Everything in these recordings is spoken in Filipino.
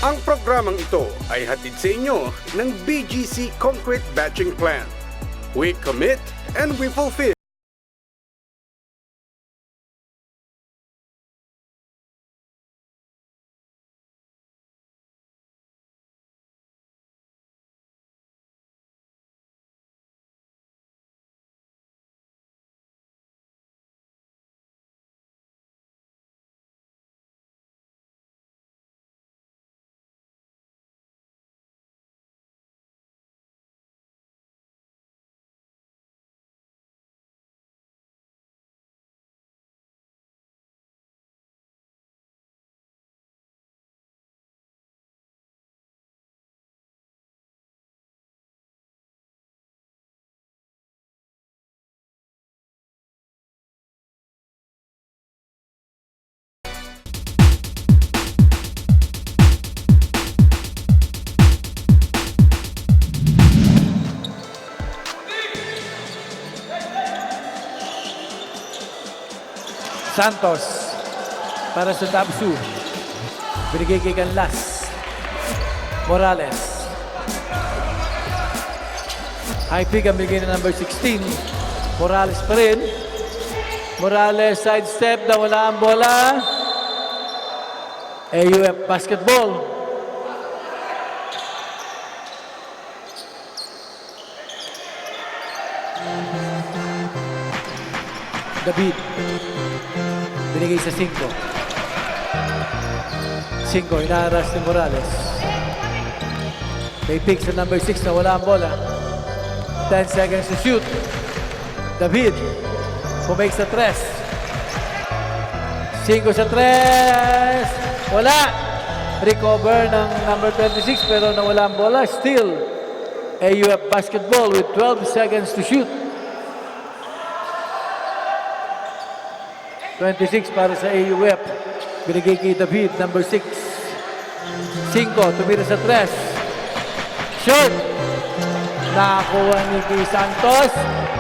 Ang programang ito ay hatid sa inyo ng BGC Concrete Batching Plant. We commit and we fulfill. Santos para sa DHVTSU. Binigay kay Canlas. Morales. High pick ang binigay na number 16. Morales pa rin. Morales sidestep na wala ang bola. AUF basketball. David. Binigay sa 5. 5, inaharas ni Morales. May pick sa number 6 na wala ang bola. 10 seconds to shoot. David, pumakes sa 3. 5 sa 3. Wala. Recover ng number 26 pero nawala ang bola. Still, AUF basketball with 12 seconds to shoot. 26 para sa AUF. Binigay kay David, number 6. 5, tumira sa 3. Short. Nakakuha ni kay Santos.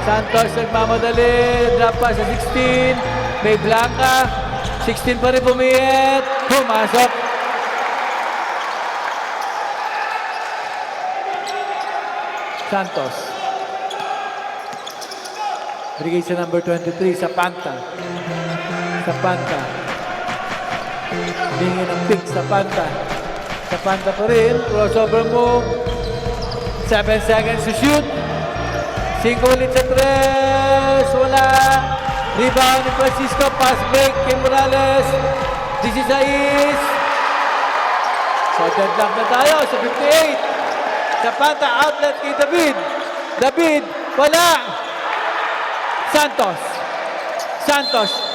Santos nagmamadali. Drop pa sa 16. May Blanca. 16 pa rin pumiyet. Pumasok. Santos. Binigay sa number 23 sa Panta. Sa Panta. Binigay ng pick sa Panta. Sa Panta pa rin. Crossover move. 7 seconds to shoot. 5 ulit sa 3. Wala. Rebound ni Francisco. Pass break kay Morales. 16. So deadlock na tayo sa 58. Sa Panta. Outlet kay David. David. Wala. Santos. Santos.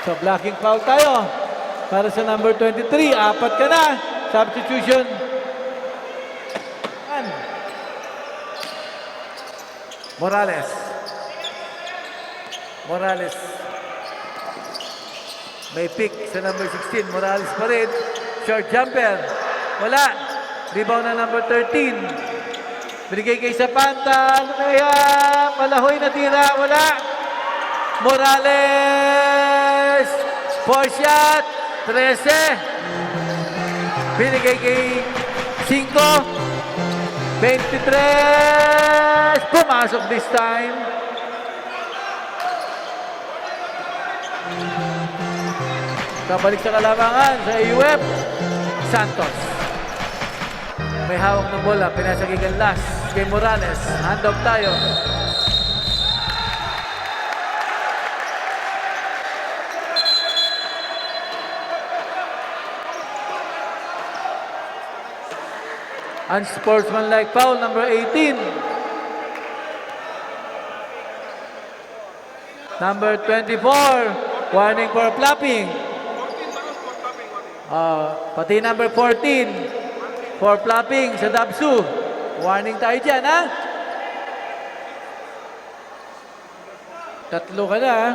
So, blocking foul tayo. Para sa number 23. 4 ka na. Substitution. Morales. Morales. May pick sa number 16. Morales pa rin. Short jumper. Wala. Rebound na number 13. Binigay kay Zapanta. Ano kaya? Malahoy na tira. Wala. Morales. 4 shot. 13. Binigay kay 5. 23. Pumasok this time. Kabalik sa kalamangan sa AUF. Santos. May hawak ng bola. Pinasa kay Canlas. Kay Morales. Hand-off tayo. Unsportsmanlike foul, number 18. Number 24, warning for flapping. Pati number 14, for flapping sa DHVTSU. Warning tayo dyan, ha? Tatlo ka na, ha?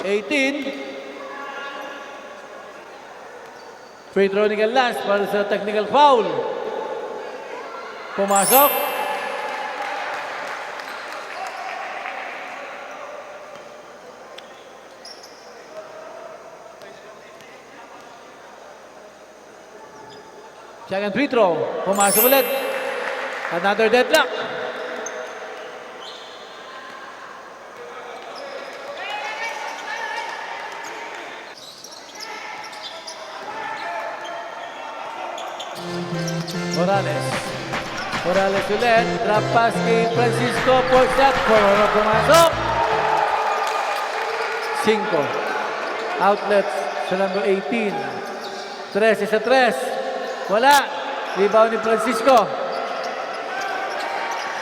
18. Free throw ni Canlas para sa technical foul. Pumasok. Second free throw. Pumasok ulit. Another deadlock. Morales. Morales ulit. Drop pass kay Francisco. For shot. Pumasok. 5. Outlets sa number 18. 13 sa 3. Wala. Rebound ni Francisco.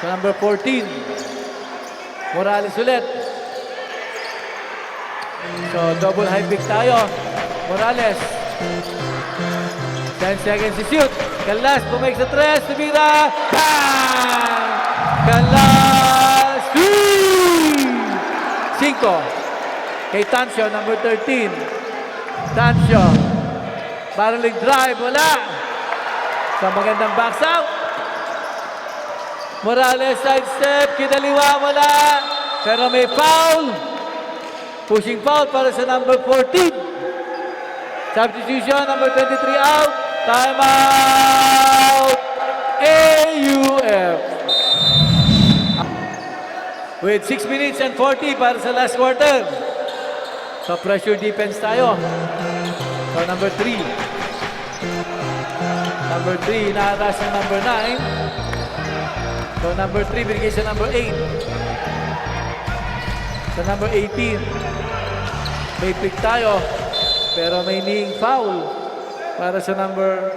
Sa number 14. Morales ulit. So, double high pick tayo. Morales. 10 seconds to shoot. Kalas, bumake sa 3. Tumira. Bang! Kalas. 5. Kay Tancio, number 13. Tancio. Barreling drive. Wala. Sa magandang backs out. Morales, side step. Kinaliwa. Wala. Pero may foul. Pushing foul para sa number 14. Substitution, number 23 out. Time out. AUF. With 6 minutes and 40 para sa last quarter. So pressure defense tayo. So number 3. Number 3, inaatas ng number 9. So number 3, binigay sa number 8. Sa number 18. May pick tayo. Pero may kneeing foul. Para sa number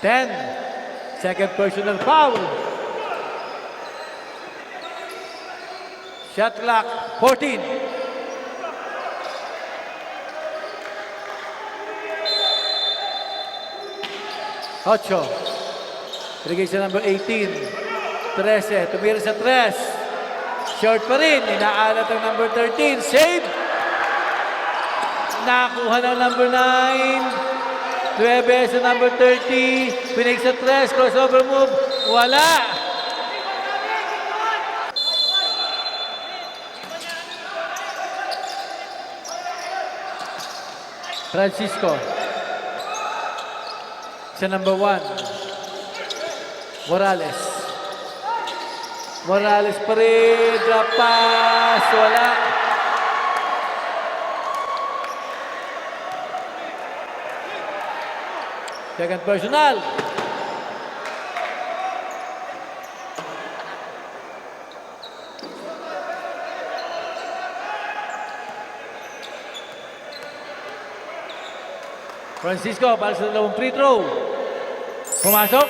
10. Second personal foul. Shot clock, 14. Ocho. Binigay sa number 18. 13. Tumira sa 3. Short pa rin. Inaalat ang number 13. Save. Nakuha ng number 9. 9 sa number 30. Pinag sa 3. Crossover move. Wala. Francisco. Sa number 1. Morales. Morales pa rin. Drop pass. Wala. Second personal. Francisco para sa dalawang free throw. Pumasok.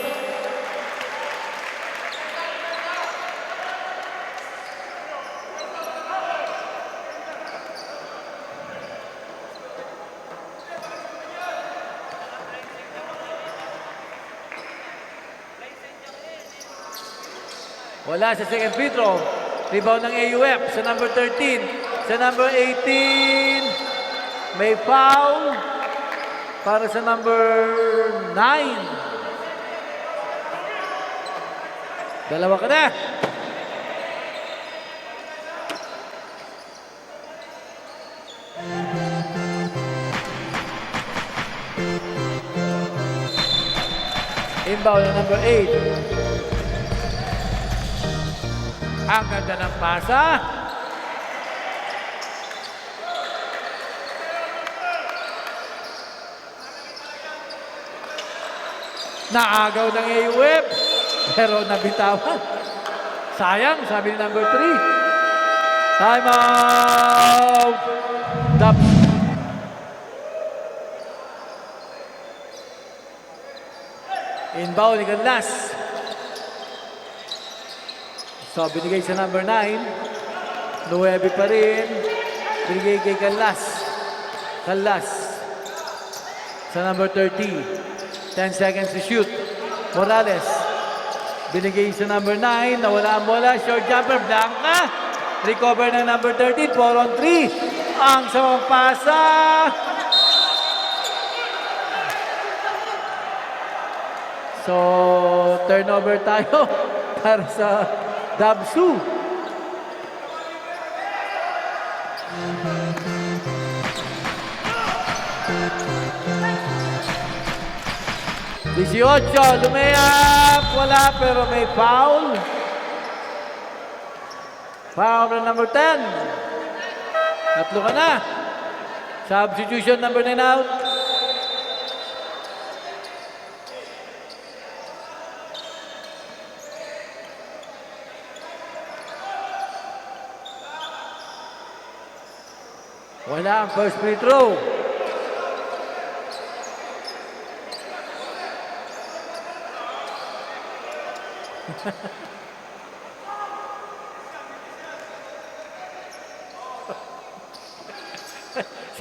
Wala sa second free throw. Rebound ng AUF sa number 13. Sa number 18. May foul. Para sa number 9. Dalawa ka na. Inbound ng number 8. Ang ganda ng pasa. Naagaw ng AUF, pero nabitawan. Sayang, sabi ni number 3. Time out! Dubs. Inbound ni Canlas. So, binigay sa number 9. 9 pa rin. Binigay kay Canlas. Canlas. Sa number 30. 10 seconds to shoot. Morales. Binigay sa number 9. Nawala ang bola. Short jumper. Blanca. Recover ng number 13. 4 on 3. Ang samang pasa. So, turnover tayo para sa DHVTSU. 18, lumayap. Wala, pero may foul. Foul na number 10. Tatlo ka na. Substitution number 9 out. Wala ang first free throw.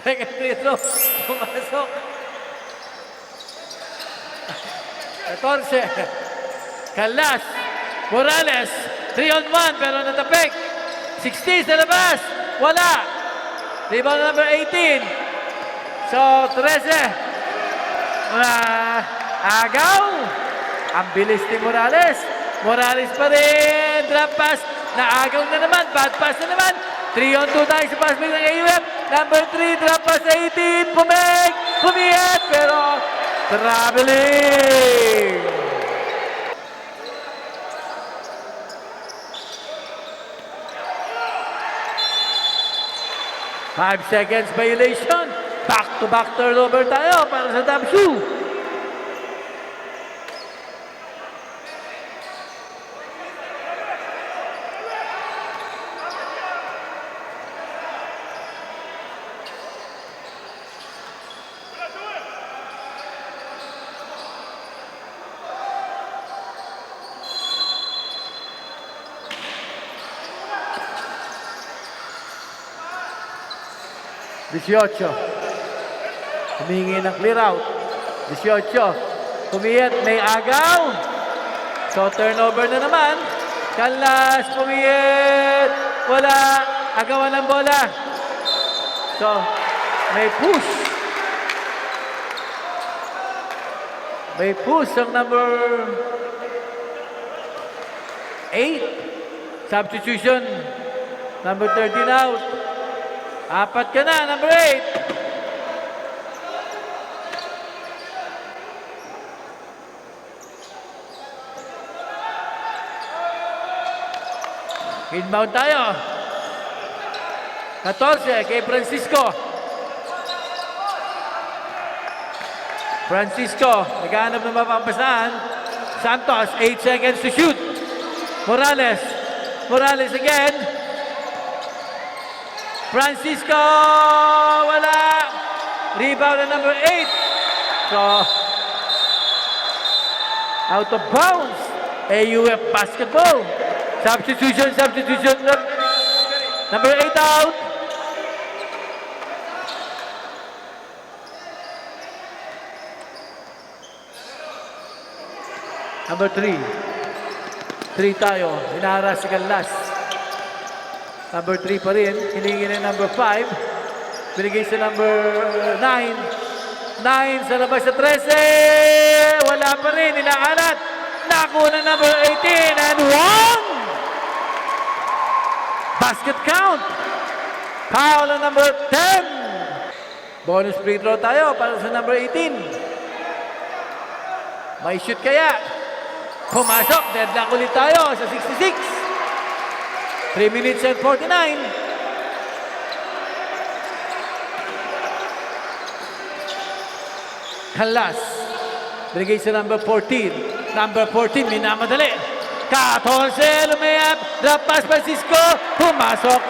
Second free throw. Pumasok. 14. Calas. Morales. 3-on-1 pero natapik. 16 sa labas. Wala. Rebound number 18. So, 13. Agaw. Ang bilis ni Morales. Morales pa rin. Drop pass. Naagaw na naman. Bad pass na naman. 3-on-2 tayo sa pass ng AUF. Number 3. Drop pass 18. Pumiyat. Pero, traveling. Five seconds violation. Back-to-back turnover tayo para sa DHVTSU. Humingi ng clear out. 18. Pumiyat, may agaw. So, turnover na naman. Calas, pumiyat. Wala. Agawan ng bola. So, may push. May push ang number 8. Substitution. Number 13 out. Apat ka na, number 8. Inbound tayo. 14 kay Francisco. Naghahanap ng mapapasahan. Santos, 8 seconds to shoot. Morales again. Francisco, wala. Rebound na number 8. So, out of bounds. AUF basketball. Substitution. Number 8 out. Number 3. 3 tayo. Hinaharas si Calas. Number 3 pa rin. Hiningi na number 5. Binigay sa number 9. 9 sa labas sa 13. Wala pa rin. Inaalat. Nakuha na number 18 and 1. Basket count. Foul na number 10. Bonus free throw tayo para sa number 18. May shoot kaya. Pumasok. Deadlock ulit tayo sa 66. 3 minutes and 49. Calas. Binigay sa number 14. Number 14, minamadali. 14, lumayap. Drop pass, Francisco. Pumasok.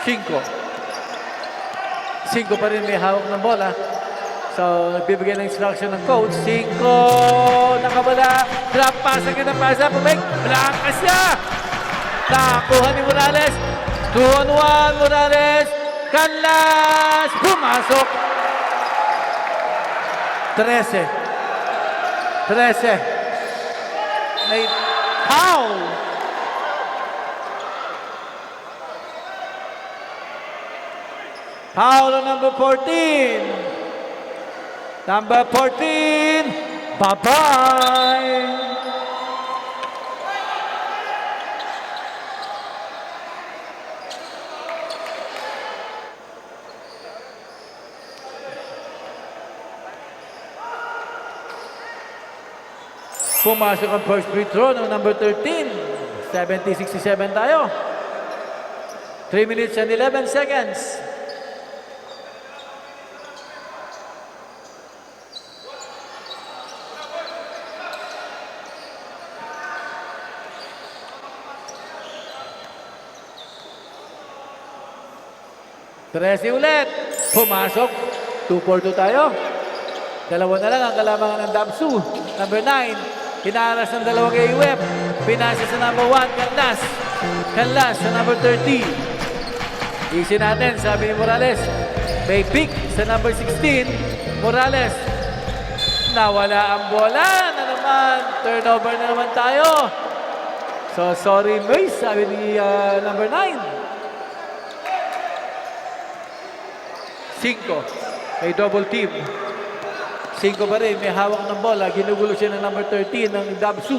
5 pa rin may hawak ng bola. So, nagbibigay ng instruction ng coach. 5, nakawala. Drop pass, agad na pasa. Pumik, blanca siya. Nakuha ni Morales. 2-on-1, Morales. Calas, pumasok. 13. May foul. Foul on number 14. Number 14, bye-bye. Pumasok ang first free throw ng number 13. 70-67 tayo. 3 minutes and 11 seconds. Tresi ulit. Pumasok. 2-4-2 tayo. Dalawa na lang ang kalamangan ng DHVTSU. Number 9. Pinaras ng dalawang AUF. Pinasa sa number 1. Canlas. Canlas sa number 30. Easy natin, sabi ni Morales. May pick sa number 16. Morales. Nawala ang bola na naman. Turnover na naman tayo. So, sorry, Mace, sabi ni number 9. 5. May double team. 5 pa rin. May hawak ng bola. Ginugulo siya ng number 13 ng DHVTSU.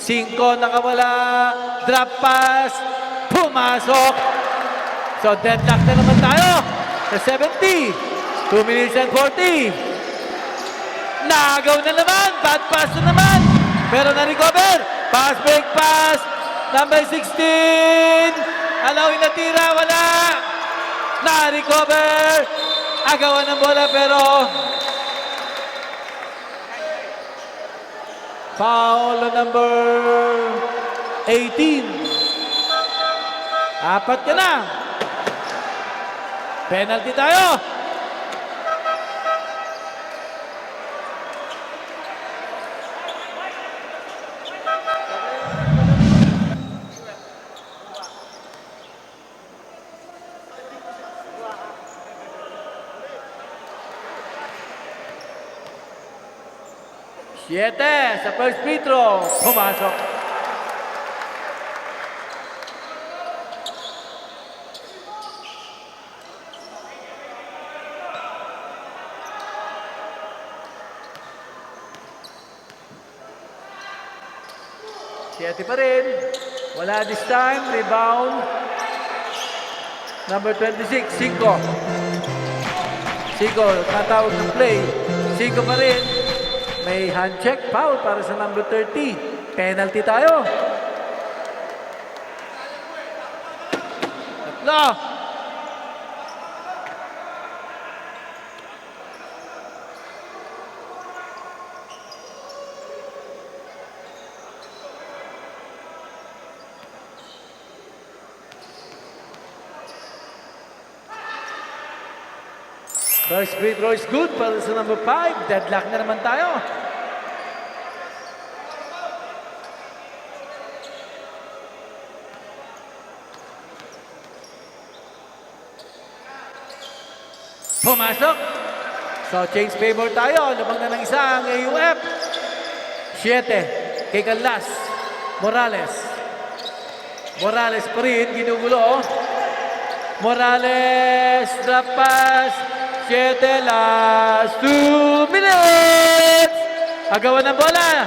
5 nakawala. Drop pass. Pumasok. So, deadlock na naman tayo. Sa 70. 2 minutes and 40. Nagaw na naman. Bad pass na naman. Pero na-recover. Pass, break pass. Number 16. Alawin na tira. Wala. Na-recover. Agawan ng bola pero foul number 18. 4 ka na. Penalty tayo. Siete sa first free throw. Pumasok. Siete pa rin. Wala this time. Rebound. Number 26. 5. 5. Natawag ng play. 5 pa rin. May hand check, foul para sa number 30. Penalty tayo. Tatlo. First free throw is good para sa number 5. Deadlock na naman tayo. Pumasok. So, change favor tayo. Lumang na ng isang AUF. 7. Kay Canlas. Morales. Morales pa rin. Ginugulo. Morales. Drop pass. 7. Last 2 minutes. Agawan ng bola.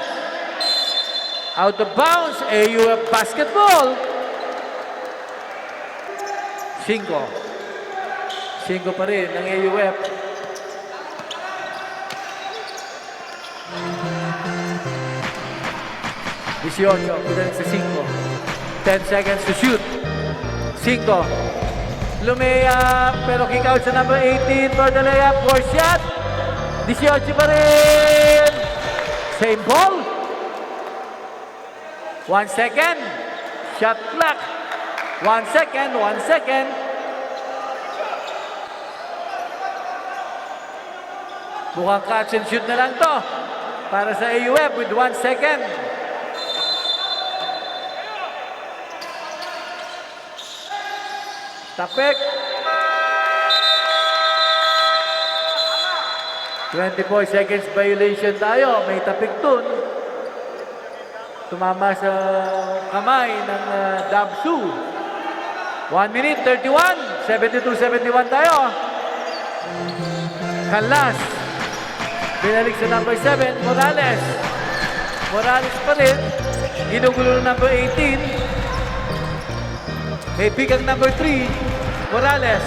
Out of bounds. AUF basketball. 5. 5 pa rin ng AUF. Disyosyo, pinalik sa 5. 10 seconds to shoot. 5. Lumea, pero kick out sa number 18 for the layup. 4 shot. 18 pa rin. Same ball. 1 second. Shot clock. 1 second, 1 second. Mukhang catch and shoot na lang to para sa AUF with 1 second. Tapik. 24 seconds violation tayo. May tapik dun. Tumama sa kamay ng DHVTSU. 1 minute, 31. 72-71 tayo. Canlas. Binalik sa number 7, Morales. Morales pa rin. Ginugulo ng number 18. May pick ang number 3, Morales.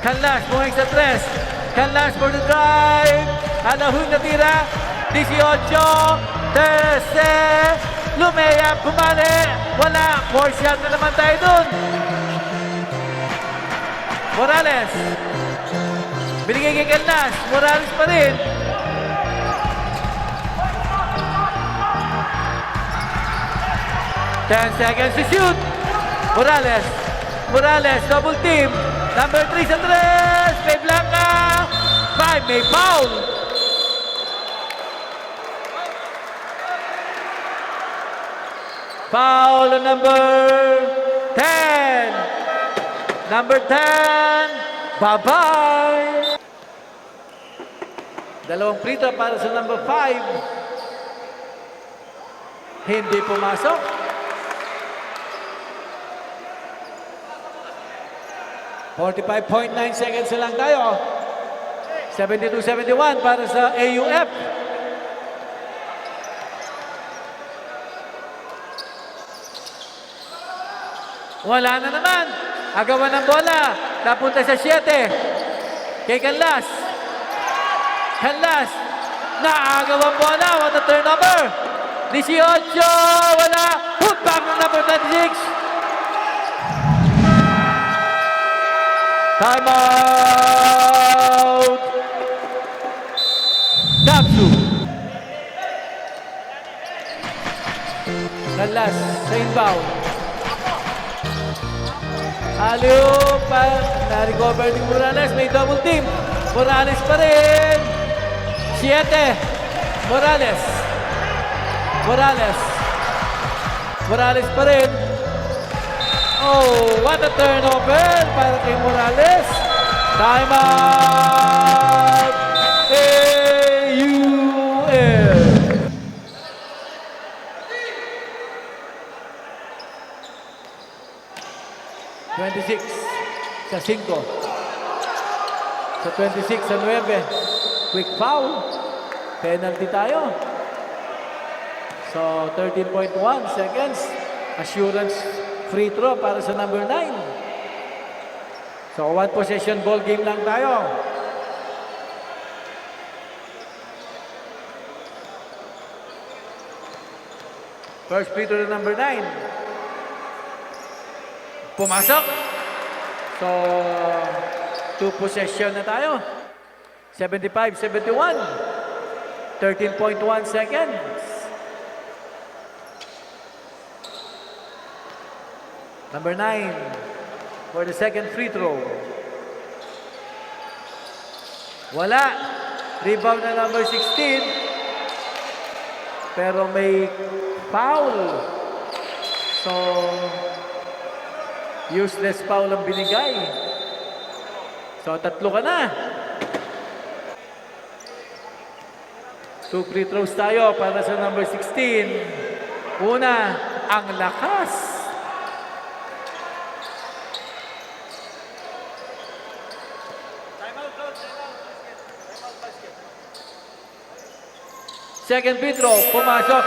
Canlas, buhay sa 3. Canlas for the drive. Alahun na tira. 18. Lumea, bumali. Wala. 4 shot na naman tayo dun. Morales. Binigay kay Calnas. Morales pa rin. Ten seconds to shoot. Morales. Morales, double team. Number 3 sa 3. May Blanca. 5, may foul. Foul on number 10. Number 10. Bye-bye. Dalawang free throw para sa number 5. Hindi pumasok. 45.9 seconds na lang tayo. 72-71 para sa AUF. Wala na naman. Agawan ng bola. Napunta sa 7. Kay Canlas. Canlas. Naagawan bola. What a turnover. 18. Wala. Put back ng number 26. Time out. Tapsu. Canlas sa inbound. Aliyo pa, na-recover ni Morales, may double team. Morales pa rin. 7. Morales. Morales. Morales pa rin. Oh, what a turnover para kay Morales. Time out. AUF. 26 sa 5. Sa 26 sa 9. Quick foul. Penalty tayo. So, 13.1 seconds. Assurance free throw para sa number 9. So, 1 possession ball game lang tayo. First free throw na number 9. Pumasok. So, 2 possession na tayo. 75-71. 13.1 seconds. Number 9 for the second free throw. Wala. Rebound na number 16. Pero may foul. So, useless foul ang binigay. So, 3 ka na. 2 free throws tayo para sa number 16. Una, ang lakas. Second free throw, pumasok.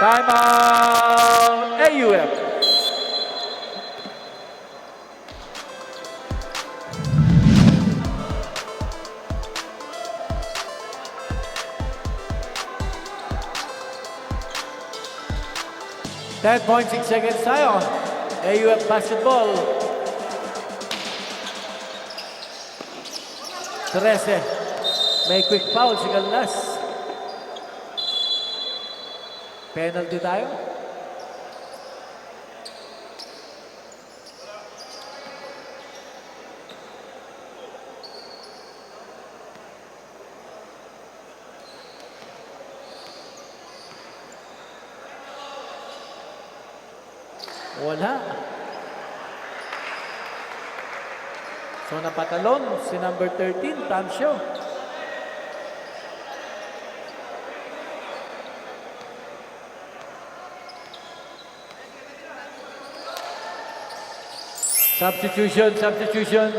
Time out, AUF. Ten 10.6 seconds tayo. AUF basketball. 13. May quick foul si Calnas. Penalty tayo. Wala. So napatalon si number 13, Tansyo. Substitution.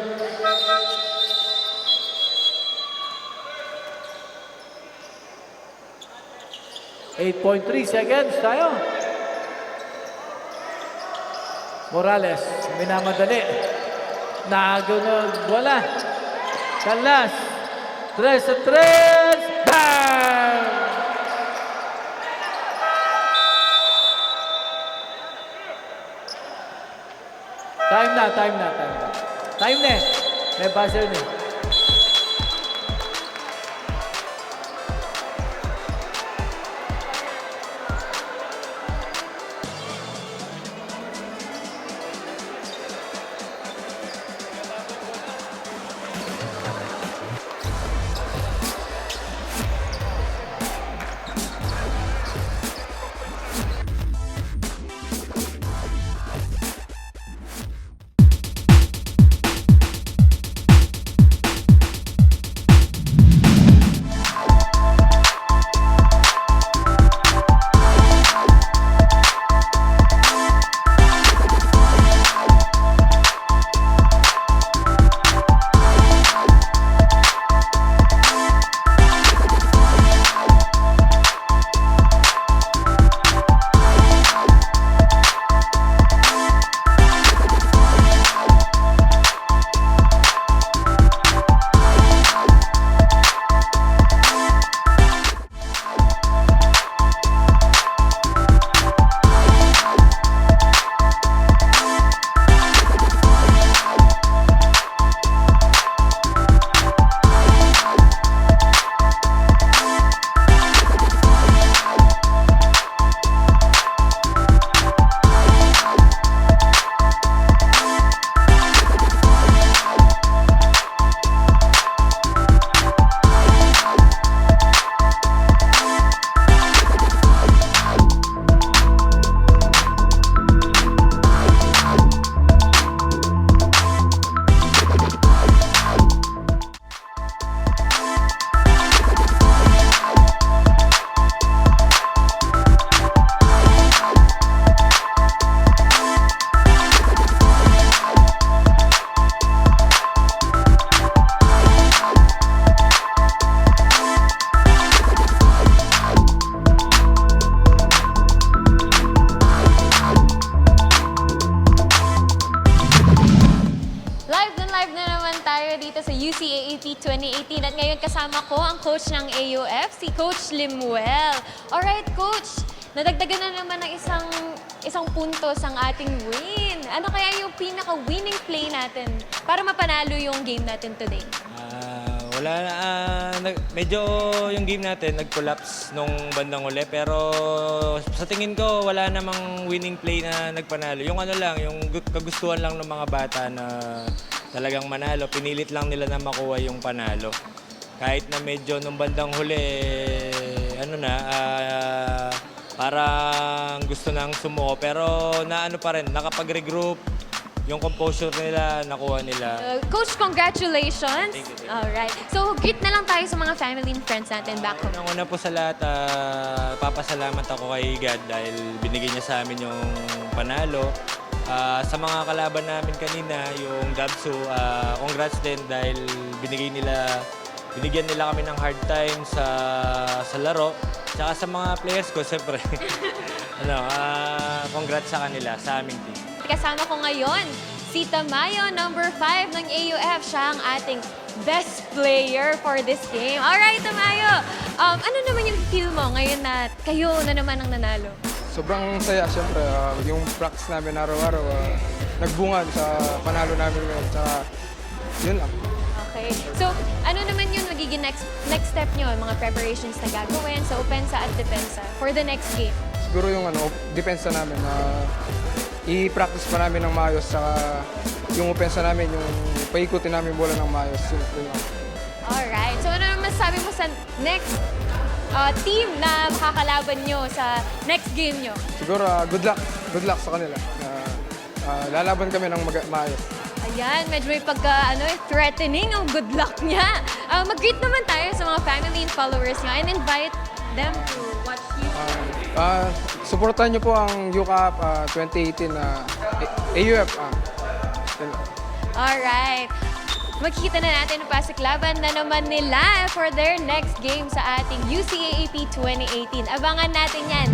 8.3 seconds tayo. Morales, minamadali. Nagunod, wala. Calnas, 3 sa 3. Bang! time na. Time na eh. May buzzer na eh. dito sa UCAAP2018 at ngayon kasama ko ang coach ng AUF, si Coach Limuel. Alright, Coach, nadagdagan na naman ng isang puntos ang ating win. Ano kaya yung pinaka-winning play natin para mapanalo yung game natin today? Medyo yung game natin nag-collapse nung bandang uli, pero sa tingin ko wala namang winning play na nagpanalo. Yung ano lang, yung kagustuhan lang ng mga bata na talagang manalo, pinilit lang nila na makuha yung panalo. Kahit na medyo nung bandang huli, parang gusto nang sumuko, pero naano pa rin, nakapag-regroup. Yung composure nila, nakuha nila. Coach, congratulations! Thank you. Alright. So, greet na lang tayo sa mga family and friends natin back home. Una po sa lahat, papasalamat ako kay God dahil binigay niya sa amin yung panalo. Sa mga kalaban namin kanina, yung Dabsu, congrats din dahil binigyan nila kami ng hard time sa laro. Tsaka sa mga players ko, siyempre, congrats sa kanila, sa aming team. Kasama ko ngayon, si Tamayo, number 5 ng AUF. Siya ang ating best player for this game. Alright, Tamayo! Ano naman yung feel mo ngayon na kayo na naman ang nanalo? Sobrang saya, siyempre. Yung practice namin araw-araw, nagbunga sa panalo namin ngayon. Tsaka, yun lang. Okay. So, ano naman yung magiging next step nyo? Mga preparations na gagawin sa opensa at depensa for the next game? Siguro yung depensa namin, i-practice pa namin ng maayos. Tsaka, yung opensa namin, yung paikutin namin bola ng maayos. Yun lang. Alright. So, ano naman sabi mo sa next team na makakalaban nyo sa next game nyo? Siguro, good luck sa kanila. Lalaban kami ng maayos. Ayan, medyo may threatening ang good luck niya. Mag-greet naman tayo sa mga family and followers nyo and invite them to watch you. Supportan nyo po ang UCAAP2018 na AUF. Alright. Makikita na natin ang pasiklaban na naman nila for their next game sa ating UCAAP 2018. Abangan natin yan.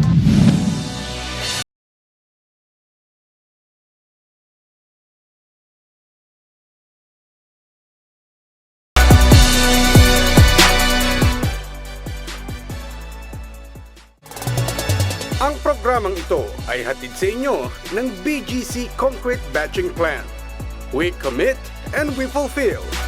Ang programang ito ay hatid sa inyo ng BGC Concrete Batching Plant. We commit and we fulfill.